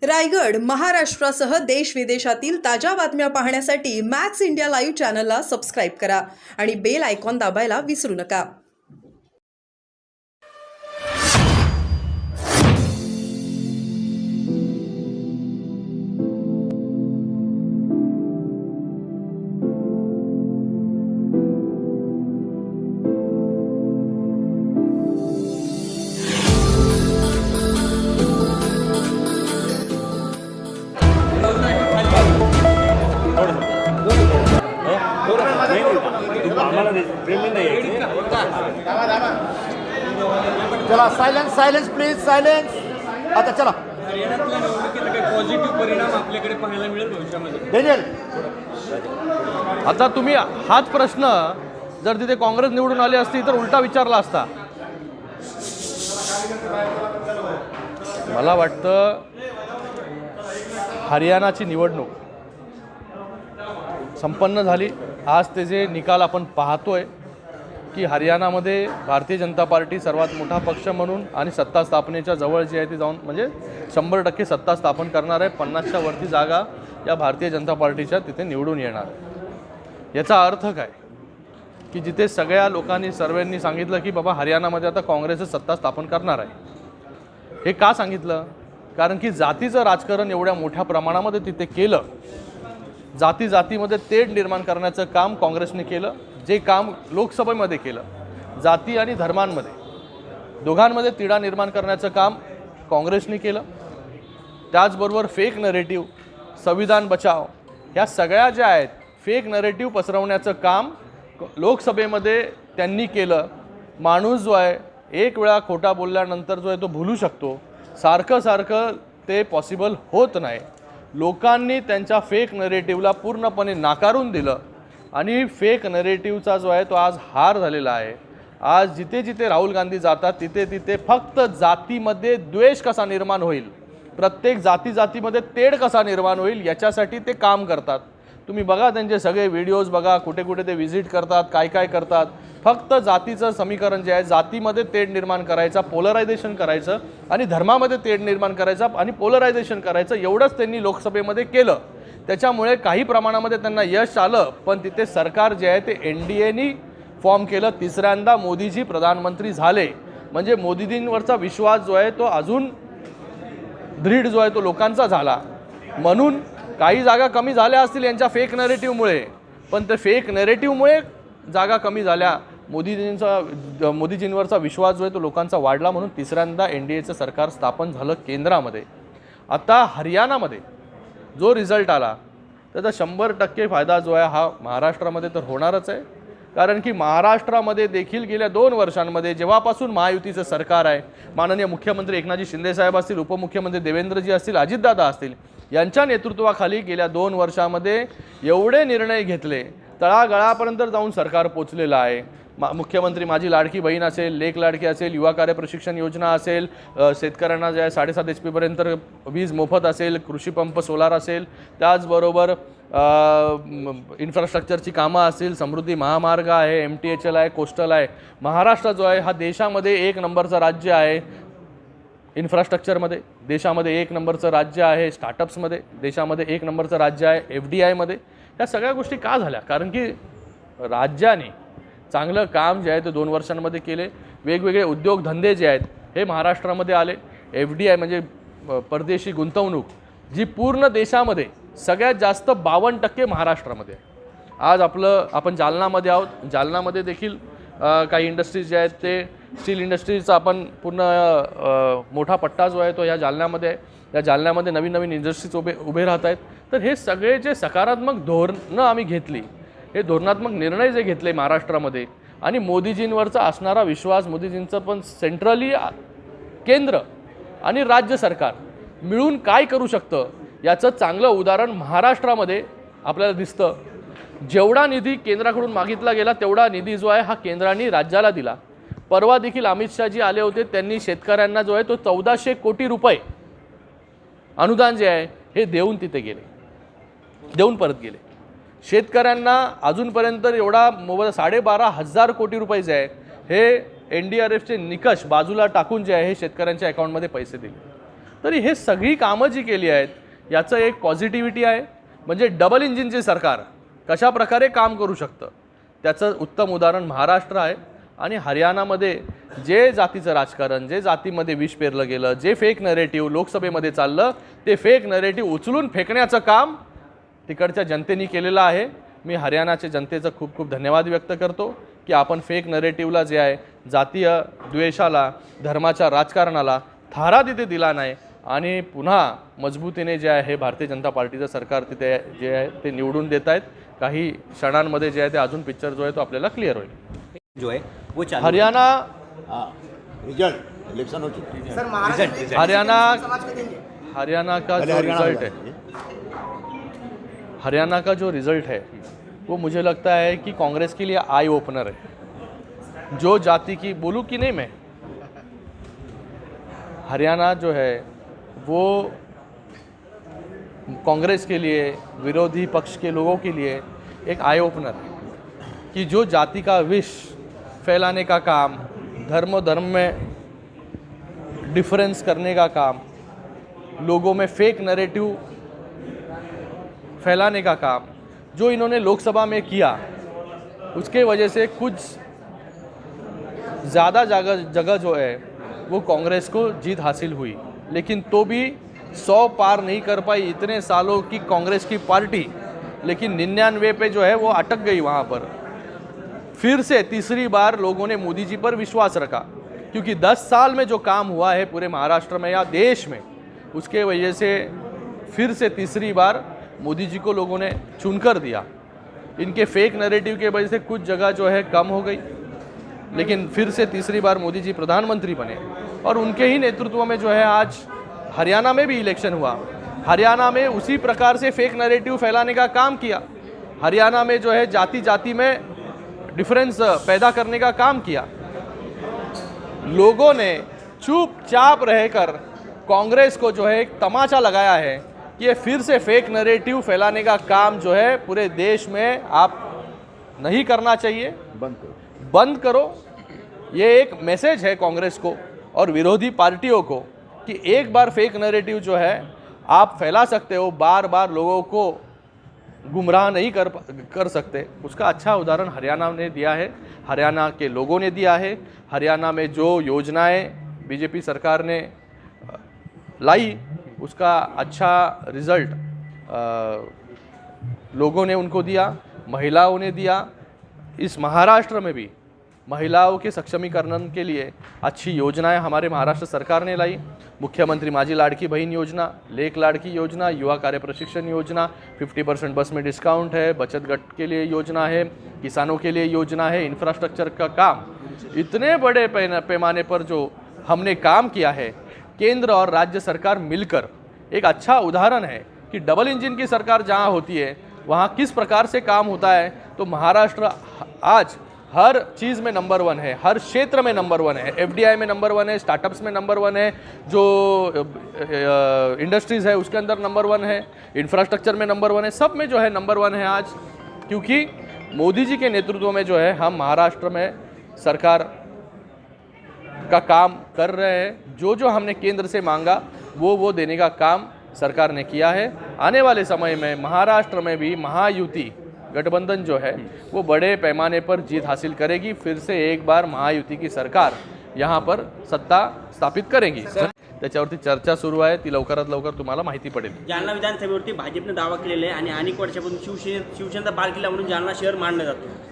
रायगड महाराष्ट्रासह देश विदेशातील ताज्या बातम्या पाहण्यासाठी मॅक्स इंडिया लाईव्ह चॅनलला सबस्क्राईब करा आणि बेल आयकॉन दाबायला विसरू नका। चला सायलेन्स सायलेन्स प्लीज सायलेन्स। आता चला हरियाणातल्या निवडणुकीचा काही पॉझिटिव्ह परिणाम आपल्याकडे पाहायला मिळेल भविष्यामध्ये? डेनियल आता तुम्ही हाच प्रश्न जर तिथे काँग्रेस निवडून आली असती तर उलटा विचारला असता। मला वाटतं हरियाणाची निवडणूक संपन्न झाली। आज त्याचे निकाल आपण पाहतोय की हरियाणामध्ये भारतीय जनता पार्टी सर्वात मोठा पक्ष म्हणून आणि सत्ता स्थापनेच्या जवळ जी आहे ती जाऊन म्हणजे 100% सत्ता स्थापन करणार आहे। 50च्या वरती जागा या भारतीय जनता पार्टीच्या तिथे निवडून येणार। याचा अर्थ काय की जिथे सगळ्या लोकांनी सर्वांनी सांगितलं की बाबा हरियाणामध्ये आता काँग्रेसच सत्ता स्थापन करणार आहे। हे का सांगितलं? कारण की जातीचं राजकारण एवढ्या मोठ्या प्रमाणामध्ये तिथे केलं, जातीमध्ये तेढ निर्माण करण्याचं काम काँग्रेसने केलं। जे काम लोकसभेमध्ये केलं, जाती आणि धर्मांमध्ये दोघांमध्ये तिढा निर्माण करण्याचं काम काँग्रेसने केलं। त्याचबरोबर फेक नरेटिव्ह, संविधान बचाव, ह्या सगळ्या ज्या आहेत फेक नरेटिव्ह पसरवण्याचं काम लोकसभेमध्ये त्यांनी केलं। माणूस जो आहे एक वेळा खोटा बोलल्यानंतर जो आहे तो भुलू शकतो, सारखं ते पॉसिबल होत नाही। लोकांनी त्यांच्या फेक नरेटिव्हला पूर्णपणे नाकारून दिलं आणि फेक नरेटिव्हचा जो आहे तो आज हार झालेला आहे। आज जिथे राहुल गांधी जातात तिथे फक्त जातीमध्ये द्वेष कसा निर्माण होईल, प्रत्येक जातीमध्ये तेढ कसा निर्माण होईल याच्यासाठी ते काम करतात। तुम्ही बघा त्यांचे सगळे व्हिडिओज बघा, कुठे ते व्हिजिट करतात, काय करतात। फक्त जातीचं समीकरण जे आहे जातीमध्ये तेढ निर्माण करायचा, पोलरायझेशन करायचं आणि धर्मामध्ये तेढ निर्माण करायचा आणि पोलरायझेशन करायचं, एवढंच त्यांनी लोकसभेमध्ये केलं। त्याच्यामुळे काही प्रमाणामध्ये त्यांना यश आलं, पण तिथे सरकार जे आहे ते NDAनी फॉर्म केलं। तिसऱ्यांदा मोदीजी प्रधानमंत्री झाले म्हणजे मोदीजींवरचा विश्वास जो आहे तो अजून दृढ जो आहे तो लोकांचा झाला। म्हणून काही जागा कमी झाल्या असतील यांच्या फेक नरेटिव्हमुळे, पण ते फेक नरेटिव्हमुळे जागा कमी झाल्या। मोदीजींवरचा विश्वास जो आहे तो लोकांचा वाढला, म्हणून तिसऱ्यांदा NDAचं सरकार स्थापन झालं केंद्रामध्ये। आता हरियाणामध्ये जो रिझल्ट आला त्याचा 100% फायदा जो आहे हा महाराष्ट्रामध्ये तर होणारच आहे। कारण की महाराष्ट्रामध्ये देखील गेल्या 2 वर्षांमध्ये जेव्हापासून महायुतीचं सरकार आहे, माननीय मुख्यमंत्री एकनाथजी शिंदे साहेब असतील, उपमुख्यमंत्री देवेंद्रजी असतील, अजितदादा असतील, यांच्या नेतृत्वाखाली गेल्या 2 वर्षामध्ये एवढे निर्णय घेतले, तळागाळापर्यंत जाऊन सरकार पोचलेलं आहे। मुख्यमंत्री माझी लाडकी बहीण असेल, लेक लाडकी असेल, युवा कार्य प्रशिक्षण योजना असेल, शेतकऱ्यांना जे आहे 7.5 HP पर्यंत वीज मोफत असेल, कृषी पंप सोलार असेल, त्याचबरोबर इन्फ्रास्ट्रक्चरची कामं असतील, समृद्धी महामार्ग आहे, MTHL आहे, कोस्टल आहे। महाराष्ट्र जो आहे हा देशामध्ये 1 नंबरचं राज्य आहे इन्फ्रास्ट्रक्चरमध्ये, देशामध्ये 1 नंबरचं राज्य आहे स्टार्टअप्समध्ये, देशामध्ये 1 नंबरचं राज्य आहे FDIमध्ये। ह्या सगळ्या गोष्टी का झाल्या? कारण की राज्याने चांगलं काम जे आहे ते 2 वर्षांमध्ये केले। वेगवेगळे उद्योगधंदे जे आहेत हे महाराष्ट्रामध्ये आले। FDI म्हणजे परदेशी गुंतवणूक जी पूर्ण देशामध्ये सगळ्यात जास्त 52% महाराष्ट्रामध्ये आहे। आज आपण जालनामध्ये आहोत, जालनामध्ये देखील काही इंडस्ट्रीज जे आहेत ते स्टील इंडस्ट्रीजचा आपण पूर्ण मोठा पट्टा जो आहे तो या जालन्यामध्ये आहे। या जालन्यामध्ये नवीन इंडस्ट्रीज उभे राहत आहेत। तर हे सगळे जे सकारात्मक धोरणं आम्ही घेतली, हे धोरणात्मक निर्णय जे घेतले महाराष्ट्रामध्ये आणि मोदीजींवरचा असणारा विश्वास, मोदीजींचं पण सेंट्रली केंद्र आणि राज्य सरकार मिळून काय करू शकतं याचं चांगलं उदाहरण महाराष्ट्रामध्ये आपल्याला दिसतं। जेवढा निधी केंद्राकडून मागितला गेला तेवढा निधी जो आहे हा केंद्राने राज्याला दिला। परवा देखील अमित शहाजी आले होते, त्यांनी शेतकऱ्यांना जो आहे तो 1400 कोटी रुपये अनुदान जे आहे हे देऊन तिथे गेले, देऊन परत गेले। शेतकऱ्यांना अजूनपर्यंत एवढा 12,500 कोटी रुपये जे आहे हे NDRFचे निकष बाजूला टाकून जे आहे हे शेतकऱ्यांच्या अकाउंटमध्ये पैसे दिले। तरी हे सगळी कामं जी केली आहेत याचं एक पॉझिटिव्हिटी आहे. म्हणजे डबल इंजिनचे सरकार कशा प्रकारे काम करू शकतं त्याचं उत्तम उदाहरण महाराष्ट्र आहे. आणि हरियाणामध्ये जे जातीचं राजकारण, जे जातीमध्ये विष पेरलं गेलं, जे फेक नरेटिव्ह लोकसभेमध्ये चाललं, ते फेक नरेटिव्ह उचलून फेकण्याचं काम तिकडच्या जनतेने केलेलं आहे. मी हरियाणाच्या जनतेचं खूप खूप धन्यवाद व्यक्त करतो की आपण फेक नरेटिव्हला जे आहे जातीय द्वेषाला, धर्माच्या राजकारणाला थारा तिथे दिला नाही आणि पुन्हा मजबूतीने जे आहे हे भारतीय जनता पार्टीचं सरकार तिथे जे आहे ते निवडून देत आहेत. काही क्षणांमध्ये जे आहे ते अजून पिक्चर जो आहे तो आपल्याला क्लिअर होईल. जो है वो चालू हरियाणा रिजल्ट इलेक्शन हो चुके हैं सर महाराष्ट्र हरियाणा का पहले जो हरियाणा रिजल्ट है, हरियाणा का जो रिजल्ट है वो मुझे लगता है कि कांग्रेस के लिए आई ओपनर है. जो जाति की बोलूँ कि नहीं, मैं हरियाणा जो है वो कांग्रेस के लिए, विरोधी पक्ष के लोगों के लिए एक आई ओपनर है कि जो जाति का विष फैलाने का काम, धर्म में डिफरेंस करने का काम, लोगों में फेक नैरेटिव फैलाने का काम जो इन्होंने लोकसभा में किया, उसके वजह से कुछ ज़्यादा जगह जो है वो कांग्रेस को जीत हासिल हुई. लेकिन तो भी 100 पार नहीं कर पाई इतने सालों की कांग्रेस की पार्टी. लेकिन 99 पे जो है वो अटक गई वहाँ पर. फिर से तीसरी बार लोगों ने मोदी जी पर विश्वास रखा, क्योंकि 10 साल में जो काम हुआ है पूरे महाराष्ट्र में या देश में, उसके वजह से फिर से तीसरी बार मोदी जी को लोगों ने चुनकर दिया. इनके फेक नैरेटिव के वजह से कुछ जगह जो है कम हो गई, लेकिन फिर से तीसरी बार मोदी जी प्रधानमंत्री बने और उनके ही नेतृत्व में जो है आज हरियाणा में भी इलेक्शन हुआ. हरियाणा में उसी प्रकार से फेक नैरेटिव फैलाने का काम किया. हरियाणा में जो है जाति जाति में डिफरेंस पैदा करने का काम किया. लोगों ने चुपचाप रहकर कांग्रेस को जो है एक तमाचा लगाया है कि ये फिर से फेक नैरेटिव फैलाने का काम जो है पूरे देश में आप नहीं करना चाहिए, बंद करो. ये एक मैसेज है कांग्रेस को और विरोधी पार्टियों को कि एक बार फेक नैरेटिव जो है आप फैला सकते हो, बार बार लोगों को गुमराह नहीं कर सकते. उसका अच्छा उदाहरण हरियाणा ने दिया है, हरियाणा के लोगों ने दिया है. हरियाणा में जो योजनाएं बीजेपी सरकार ने लाई उसका अच्छा रिज़ल्ट लोगों ने उनको दिया, महिलाओं ने दिया. इस महाराष्ट्र में भी महिलाओं के सक्षमीकरण के लिए अच्छी योजनाएं हमारे महाराष्ट्र सरकार ने लाई. मुख्यमंत्री माझी लाड़की बहन योजना, लेक लाड़की योजना, युवा कार्य प्रशिक्षण योजना, 50% बस में डिस्काउंट है, बचत गट के लिए योजना है, किसानों के लिए योजना है, इंफ्रास्ट्रक्चर का काम. इतने बड़े पैमाने पर जो हमने काम किया है, केंद्र और राज्य सरकार मिलकर एक अच्छा उदाहरण है कि डबल इंजन की सरकार जहाँ होती है वहाँ किस प्रकार से काम होता है. तो महाराष्ट्र आज हर चीज़ में नंबर 1 है, हर क्षेत्र में नंबर 1 है. FDI में नंबर 1 है, स्टार्टअप्स में नंबर 1 है, जो इंडस्ट्रीज़ है उसके अंदर नंबर 1 है, इंफ्रास्ट्रक्चर में नंबर 1 है, सब में जो है नंबर 1 है आज. क्योंकि मोदी जी के नेतृत्व में जो है हम महाराष्ट्र में सरकार का काम कर रहे हैं. जो जो हमने केंद्र से मांगा वो देने का काम सरकार ने किया है. आने वाले समय में महाराष्ट्र में भी महायुति गठबंधन जो है वो बड़े पैमाने पर जीत हासिल करेगी. फिर से एक बार महायुति की सरकार यहाँ पर सत्ता स्थापित करेगी. त्याच्यावरती चर्चा सुरू आहे, ती लवकरात लवकर तुम्हाला माहिती पडेल. जालना विधानसभेवरती भाजपने दावा केलेला आहे आणि अनेक वर्षापासून शिवसेनेचा बारकिल्ला म्हणून जालना शहर मानलं जातं.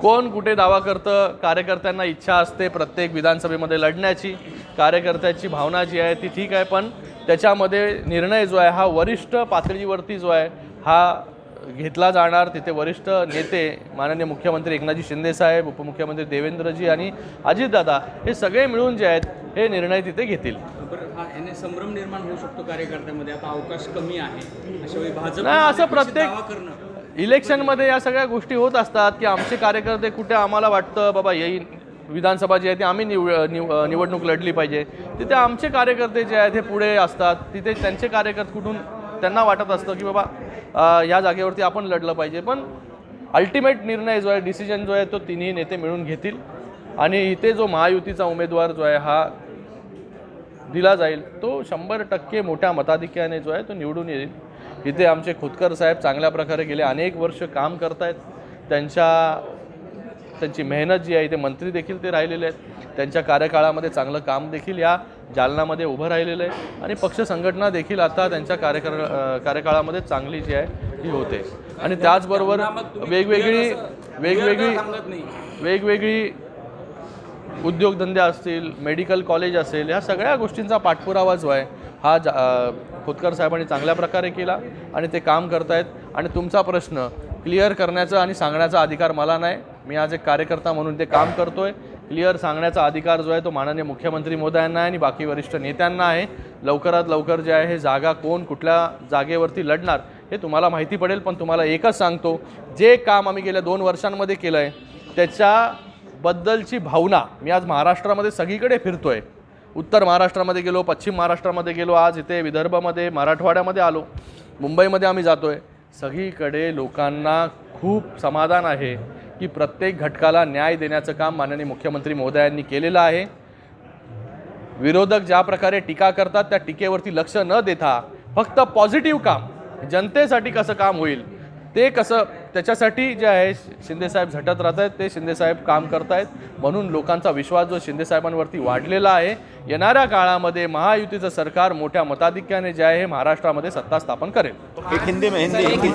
कोण कुठे दावा करतं, कार्यकर्त्यांना इच्छा असते प्रत्येक विधानसभेमध्ये लढण्याची, कार्यकर्त्याची भावना जी आहे ती ठीक आहे, पण त्याच्यामध्ये निर्णय जो आहे हा वरिष्ठ पातळीवरती जो आहे हा घेतला जाणार. तिथे वरिष्ठ नेते माननीय मुख्यमंत्री एकनाथजी शिंदे साहेब, उपमुख्यमंत्री देवेंद्रजी आणि अजितदादा हे सगळे मिळून जे आहेत हे निर्णय तिथे घेतील. बरं, हा याने संभ्रम निर्माण होऊ शकतो कार्यकर्त्यांमध्ये, आता अवकाश कमी आहे अशा वेळी भाजप नाही, असं प्रत्येक दावा करणं इलेक्शनमध्ये या सगळ्या गोष्टी होत असतात की आमचे कार्यकर्ते कुठे आम्हाला वाटतं बाबा येईल विधानसभा जी आहे ती आम्ही निवडणूक लढली पाहिजे, तिथे आमचे कार्यकर्ते जे आहेत हे पुढे असतात. तिथे त्यांचे कार्यकर्ते कुठून त्यांना वाटत असतं की बाबा या जागेवरती आपण लढलं पाहिजे. पण अल्टिमेट निर्णय जो आहे, डिसिजन जो आहे तो तिन्ही नेते मिळून घेतील. आणि इथे जो महायुतीचा उमेदवार जो आहे हा दिला जाईल तो 100% मोठ्या मताधिक्याने जो आहे तो निवडून येईल. इथे आमचे खोतकर साहेब चांगल्या प्रकारे गेले अनेक वर्ष काम करतायत. त्यांची मेहनत जी आहे ते मंत्री देखील ते राहिलेले आहेत. त्यांच्या कार्यकाळामध्ये चांगलं काम देखील या जालनामध्ये उभं राहिलेलं आहे आणि पक्ष संघटना देखील आता त्यांच्या कार्यकाळामध्ये चांगली जी आहे ही होते. आणि त्याचबरोबर वेगवेगळी उद्योगधंदे असतील, मेडिकल कॉलेज असेल, ह्या सगळ्या गोष्टींचा पाठपुरावा जो आहे हा खोतकर साहेबांनी चांगल्या प्रकारे केला आणि ते काम करतायत. आणि तुमचा प्रश्न क्लिअर करण्याचा आणि सांगण्याचा अधिकार मला नाही. मी आज एक कार्यकर्ता म्हणून ते काम करतोय. क्लिअर सांगण्याचा अधिकार जो आहे तो माननीय मुख्यमंत्री महोदयांना आहे आणि बाकी वरिष्ठ नेत्यांना आहे. लवकरात लवकर जे आहे हे जागा कोण कुठल्या जागेवरती लढणार हे तुम्हाला माहिती पडेल. पण तुम्हाला एकच सांगतो, जे काम आम्ही गेल्या 2 वर्षांमध्ये केलं आहे त्याच्याबद्दलची भावना मी आज महाराष्ट्रामध्ये सगळीकडे फिरतोय. उत्तर महाराष्ट्रामध्ये गेलो, पश्चिम महाराष्ट्रामध्ये गेलो, आज इथे विदर्भामध्ये मराठवाड्यामध्ये आलो, मुंबईमध्ये आम्ही जातोय. सगळीकडे लोकांना खूप समाधान आहे की प्रत्येक घटकाला न्याय देण्याचं काम माननीय मुख्यमंत्री महोदयांनी केलेलं आहे. विरोधक ज्या प्रकारे टीका करतात त्या टीकेवरती लक्ष न देता फक्त पॉझिटिव्ह काम, जनतेसाठी कसं काम होईल ते कसं, त्याच्यासाठी जे आहे शिंदेसाहेब झटत राहत आहेत. ते शिंदेसाहेब काम करत आहेत म्हणून लोकांचा विश्वास जो शिंदेसाहेबांवरती वाढलेला आहे. येणाऱ्या काळामध्ये महायुतीचं सरकार मोठ्या मताधिक्याने जे आहे हे महाराष्ट्रामध्ये सत्ता स्थापन करेल. एक हिंदी में